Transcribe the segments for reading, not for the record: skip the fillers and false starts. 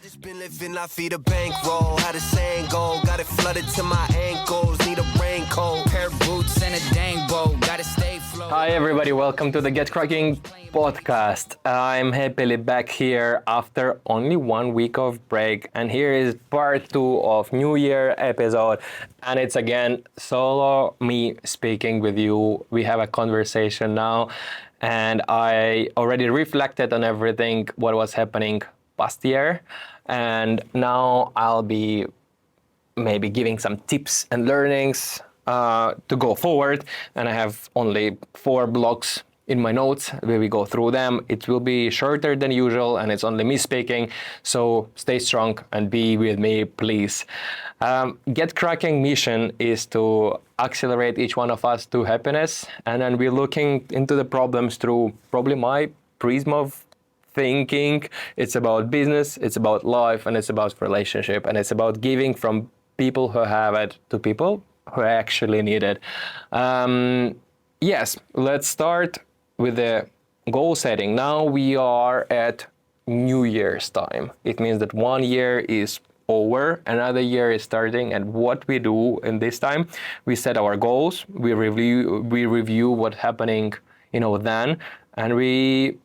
just been living off the bankroll. How the saying go? Got it flooded to my ankles. Need a raincoat, pair of boots, and a dang boat. Gotta stay floating. Hi everybody, welcome to the Get Cracking podcast. I'm happily back here after only 1 week of break, and here is part 2 of New Year episode, and it's again solo me speaking with you. We have a conversation now, and I already reflected on everything what was happening past year, and now I'll be maybe giving some tips and learnings to go forward. And I have only 4 blocks in my notes where we go through them. It will be shorter than usual, and it's only me speaking, so stay strong and be with me, please. Get Cracking mission is to accelerate each one of us to happiness, and then we're looking into the problems through probably my prism of thinking. It's about business, it's about life, and it's about relationship, and it's about giving from people who have it to people who actually need it. Yes, let's start with the goal setting. Now we are at New Year's time. It means that 1 year is over, another year is starting, and what we do in this time, we set our goals, we review what's happening, then, and we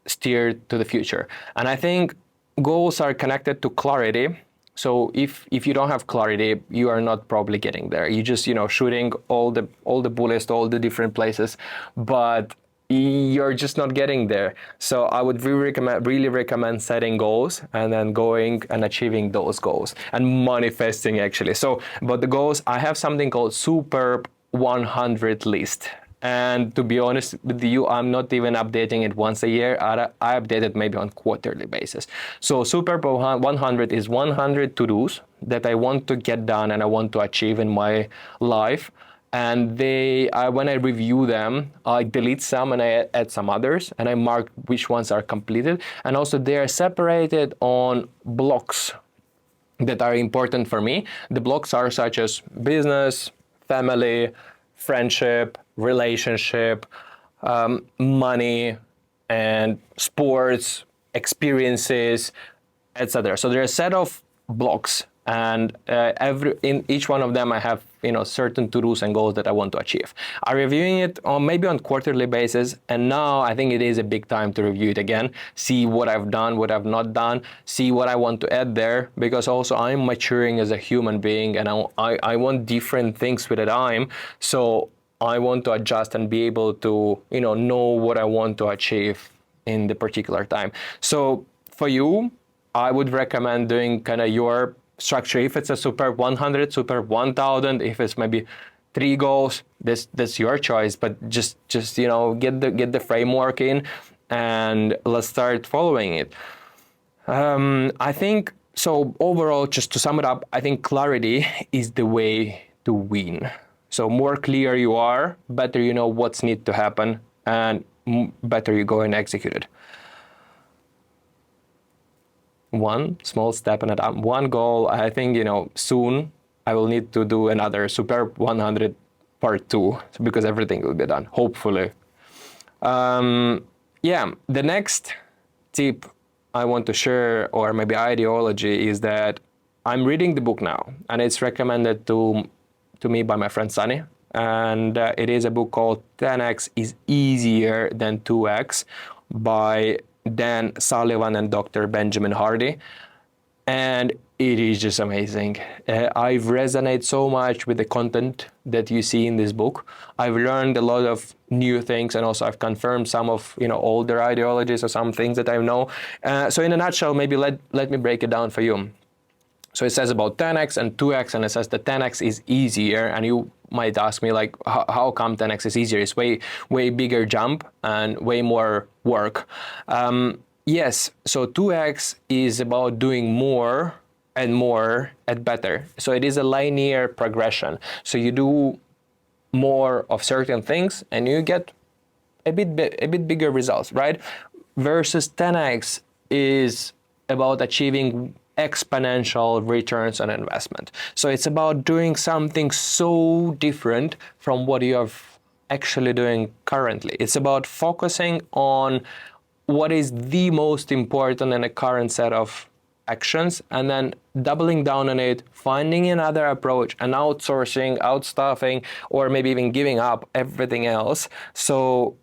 steer to the future. And I think goals are connected to clarity. So if you don't have clarity, you are not probably getting there. You just shooting all the bullets to all the different places, but you're just not getting there. So I would really recommend setting goals and then going and achieving those goals and manifesting actually. So about the goals, I have something called Superb 100 list. And to be honest with you, I'm not even updating it once a year. I update it maybe on quarterly basis. So Superb 100 is 100 to-dos that I want to get done and I want to achieve in my life. And when I review them, I delete some and I add some others, and I mark which ones are completed. And also they are separated on blocks that are important for me. The blocks are such as business, family, friendship, relationship, money, and sports, experiences, etc. So there are a set of blocks, and in each one of them I have certain to-dos and goals that I want to achieve. I'm reviewing it maybe on quarterly basis, and now I think it is a big time to review it again, see what I've done, what I've not done, see what I want to add there, because also I'm maturing as a human being, and I want different things with the time. So I want to adjust and be able to know what I want to achieve in the particular time. So for you, I would recommend doing kind of your structure. If it's a Superb 100, Superb 1000, if it's maybe 3 goals, that's your choice. But just get the framework in, and let's start following it. I think so. Overall, just to sum it up, I think clarity is the way to win. So more clear you are, better you know what's need to happen, and better you go and execute it. One small step and one goal. I think soon I will need to do another Superb 100 part 2, because everything will be done, hopefully. The next tip I want to share, or maybe ideology, is that I'm reading the book now, and it's recommended to me by my friend Sunny, and it is a book called 10x is easier than 2x by Dan Sullivan and Dr. Benjamin Hardy, and it is just amazing. I've resonated so much with the content that you see in this book. I've learned a lot of new things, and also I've confirmed some of older ideologies or some things that I know. So in a nutshell, maybe let me break it down for you. So it says about 10x and 2x, and it says that 10x is easier, and you might ask me like, how come 10x is easier? It's way bigger jump and way more work. Yes, so 2x is about doing more and more and better. So it is a linear progression. So you do more of certain things and you get a bit bigger results, right? Versus 10x is about achieving exponential returns on investment. So it's about doing something so different from what you are actually doing currently. It's about focusing on what is the most important in a current set of actions and then doubling down on it, finding another approach and outsourcing, outstaffing, or maybe even giving up everything else. So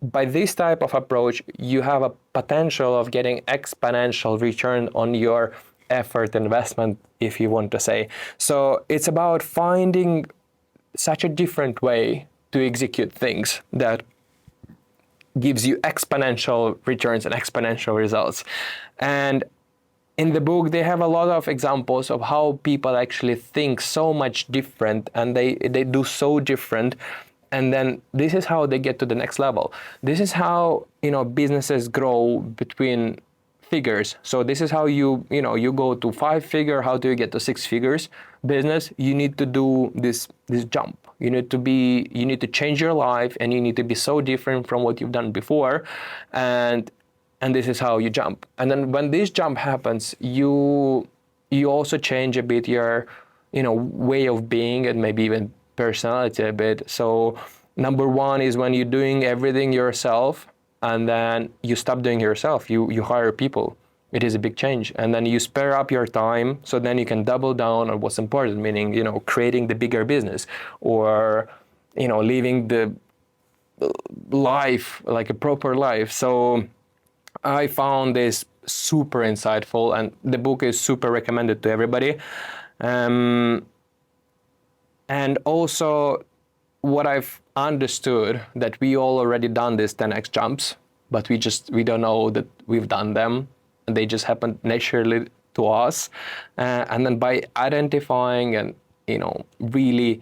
by this type of approach, you have a potential of getting exponential return on your effort investment, if you want to say. So it's about finding such a different way to execute things that gives you exponential returns and exponential results. And in the book, they have a lot of examples of how people actually think so much different and they do so different. And then this is how they get to the next level. This is how, businesses grow between figures. So this is how you go to 5-figure. How do you get to 6 figures business? You need to do this jump. You need to change your life, and you need to be so different from what you've done before. And this is how you jump. And then when this jump happens, you also change a bit your, way of being and maybe even personality a bit. So number one is when you're doing everything yourself, and then you stop doing yourself. You hire people. It is a big change. And then you spare up your time, so then you can double down on what's important, meaning, creating the bigger business, or, living the life, like a proper life. So I found this super insightful, and the book is super recommended to everybody. And also, what I've understood, that we all already done this 10x jumps, but we don't know that we've done them, and they just happen naturally to us. And then by identifying and really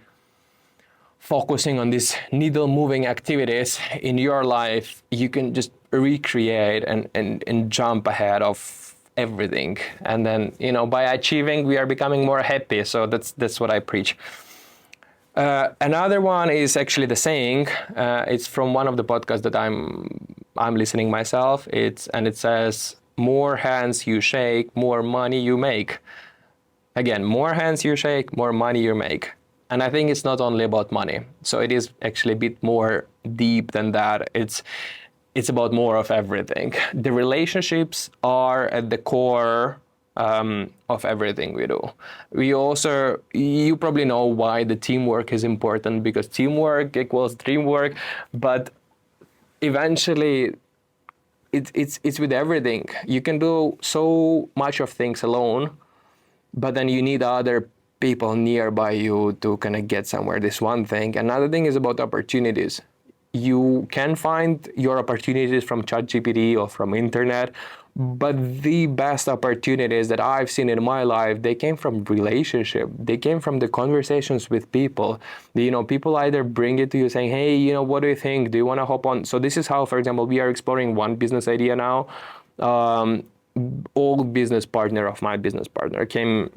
focusing on these needle moving activities in your life, you can just recreate and jump ahead of everything. And then by achieving, we are becoming more happy. So that's what I preach. Another one is actually the saying. It's from one of the podcasts that I'm listening myself. It says, more hands you shake, more money you make. Again, more hands you shake, more money you make. And I think it's not only about money. So it is actually a bit more deep than that. It's about more of everything. The relationships are at the core of everything we do. You probably know why the teamwork is important, because teamwork equals dreamwork, but eventually it's with everything. You can do so much of things alone, but then you need other people nearby you to kind of get somewhere. This one thing. Another thing is about opportunities. You can find your opportunities from ChatGPT or from internet, but the best opportunities that I've seen in my life, they came from relationship. They came from the conversations with people. People either bring it to you saying, hey, what do you think? Do you want to hop on? So this is how, for example, we are exploring one business idea now. Old business partner of my business partner came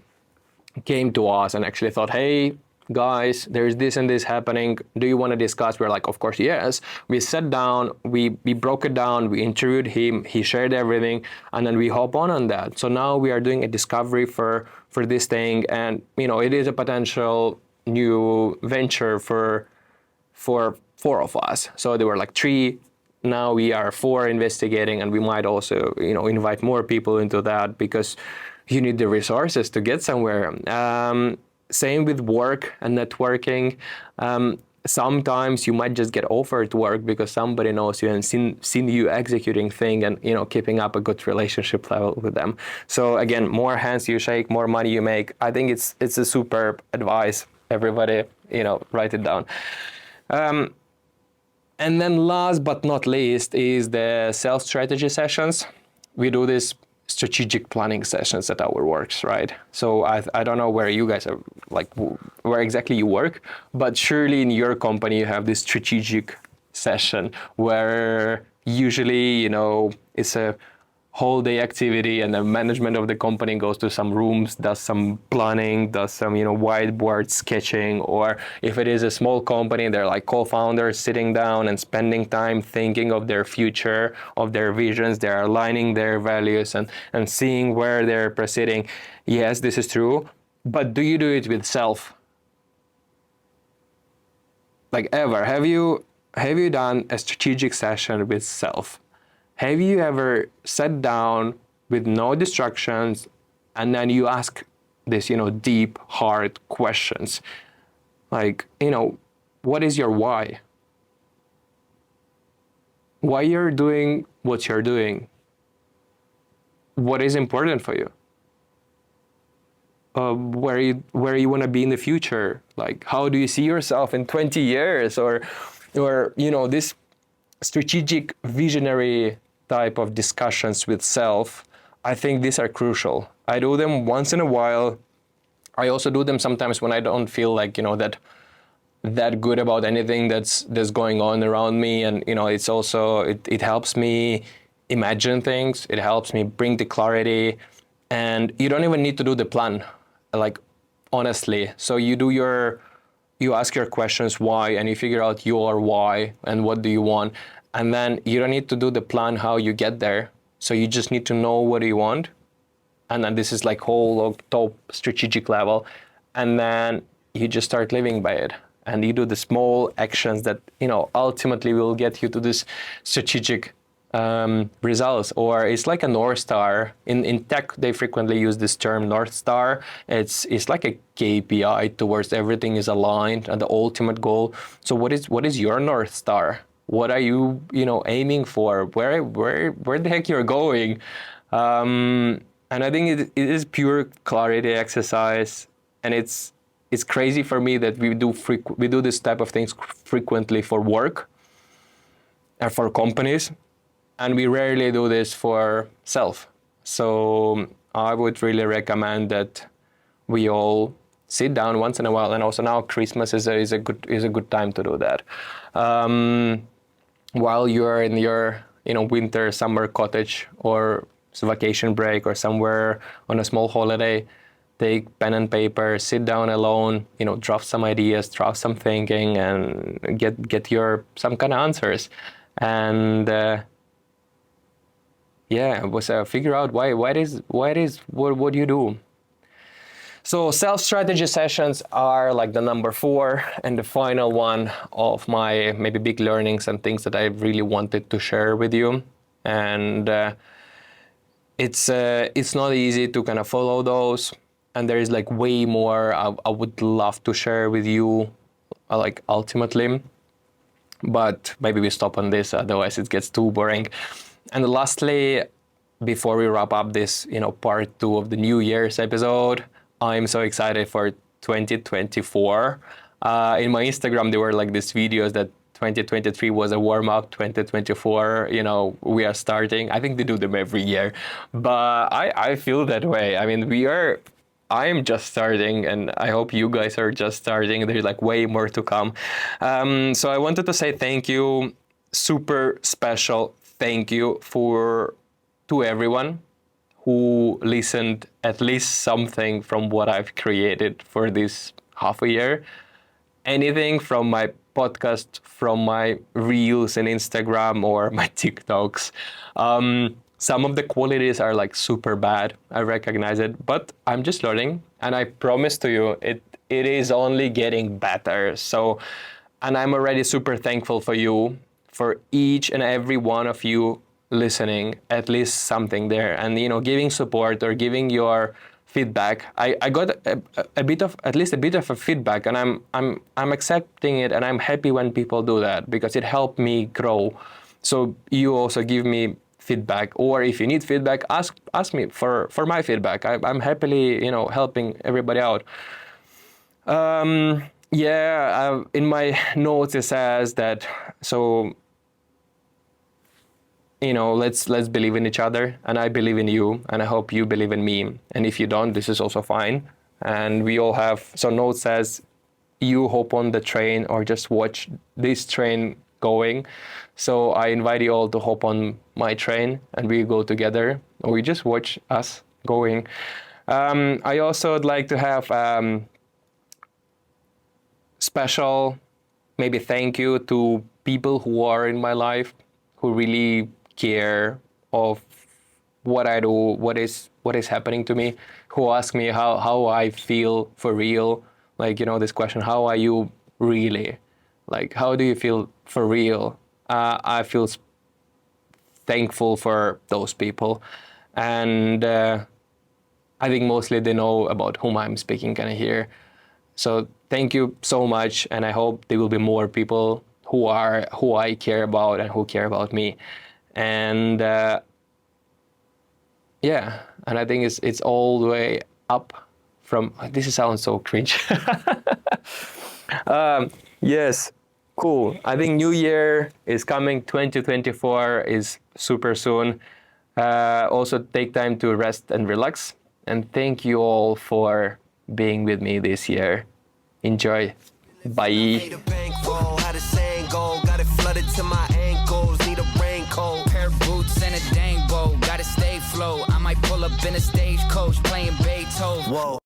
to us and actually thought, hey, guys, there's this and this happening. Do you want to discuss? We're like, of course, yes. We sat down, we broke it down, we interviewed him, he shared everything, and then we hop on that. So now we are doing a discovery for this thing, and it is a potential new venture for 4 of us. So there were like 3. Now we are 4 investigating, and we might also invite more people into that, because you need the resources to get somewhere. Same with work and networking. Sometimes you might just get offered work because somebody knows you and seen you executing thing, and keeping up a good relationship level with them. So again, more hands you shake, more money you make. I think it's a superb advice. Everybody, write it down. And then last but not least is the sales strategy sessions. We do this strategic planning sessions at our works, right? So I don't know where you guys are, like where exactly you work, but surely in your company you have this strategic session where usually, it's a whole day activity, and the management of the company goes to some rooms, does some planning, does some, whiteboard sketching, or if it is a small company, they're like co-founders sitting down and spending time thinking of their future, of their visions, they're aligning their values and seeing where they're proceeding. Yes, this is true, but do you do it with self? Like ever, have you done a strategic session with self? Have you ever sat down with no distractions, And then you ask this, deep, hard questions. Like, what is your why? Why you're doing what you're doing? What is important for you? Where you want to be in the future? Like, how do you see yourself in 20 years? Or this strategic, visionary type of discussions with self. I think these are crucial. I do them once in a while. I also do them sometimes when I don't feel like, that good about anything that's going on around me. And, it's also, it helps me imagine things. It helps me bring the clarity. And you don't even need to do the plan, like, honestly. So you ask your questions why, and you figure out your why and what do you want. And then you don't need to do the plan how you get there. So you just need to know what you want. And then this is like whole top strategic level. And then you just start living by it. And you do the small actions that, ultimately will get you to this strategic results. Or it's like a North Star. In tech, they frequently use this term North Star. It's like a KPI towards everything is aligned and the ultimate goal. So what is your North Star? What are you, aiming for? Where the heck you're going? And I think it is pure clarity exercise. And it's crazy for me that we do this type of things frequently for work and for companies, and we rarely do this for self. So I would really recommend that we all sit down once in a while, and also now Christmas is a good time to do that. While you're in your winter summer cottage or vacation break or somewhere on a small holiday, take pen and paper, sit down alone, draft some ideas, draft some thinking, and get your some kind of answers. And figure out what you do. So self-strategy sessions are like the number 4 and the final one of my maybe big learnings and things that I really wanted to share with you. And it's not easy to kind of follow those. And there is like way more I would love to share with you, like ultimately. But maybe we stop on this, otherwise it gets too boring. And lastly, before we wrap up this, part 2 of the New Year's episode, I'm so excited for 2024. In my Instagram, there were like these videos that 2023 was a warm-up, 2024, we are starting. I think they do them every year. But I feel that way. I mean, I am just starting, and I hope you guys are just starting. There's like way more to come. So I wanted to say thank you, super special thank you to everyone who listened at least something from what I've created for this half a year. Anything from my podcast, from my reels in Instagram or my TikToks. Some of the qualities are like super bad. I recognize it, but I'm just learning. And I promise to you, it is only getting better. So, and I'm already super thankful for you, for each and every one of you listening, at least something there, and giving support or giving your feedback. I got at least a bit of a feedback, and I'm accepting it, and I'm happy when people do that because it helped me grow. So you also give me feedback, or if you need feedback, ask me for my feedback. I'm happily helping everybody out. In my notes it says that, so let's believe in each other, and I believe in you, and I hope you believe in me. And if you don't, this is also fine. And we all have, so note says, you hop on the train or just watch this train going. So I invite you all to hop on my train and we go together, or we just watch us going. I also would like to have special maybe thank you to people who are in my life, who really care of what I do, what is happening to me, who ask me how I feel for real. Like, this question, how are you really? Like, how do you feel for real? I feel thankful for those people. And I think mostly they know about whom I'm speaking kind of here. So thank you so much, and I hope there will be more people who I care about and who care about me. And yeah, and I think it's all the way up from. This sounds so cringe. Yes, cool. I think New Year is coming. 2024 is super soon. Also, take time to rest and relax. And thank you all for being with me this year. Enjoy. Bye. Made a bankroll, how the saying go, got it flooded to my ankles, need a raincoat, pair of boots and a dang bow, gotta stay flow, I might pull up in a stagecoach playing Beethoven. Whoa.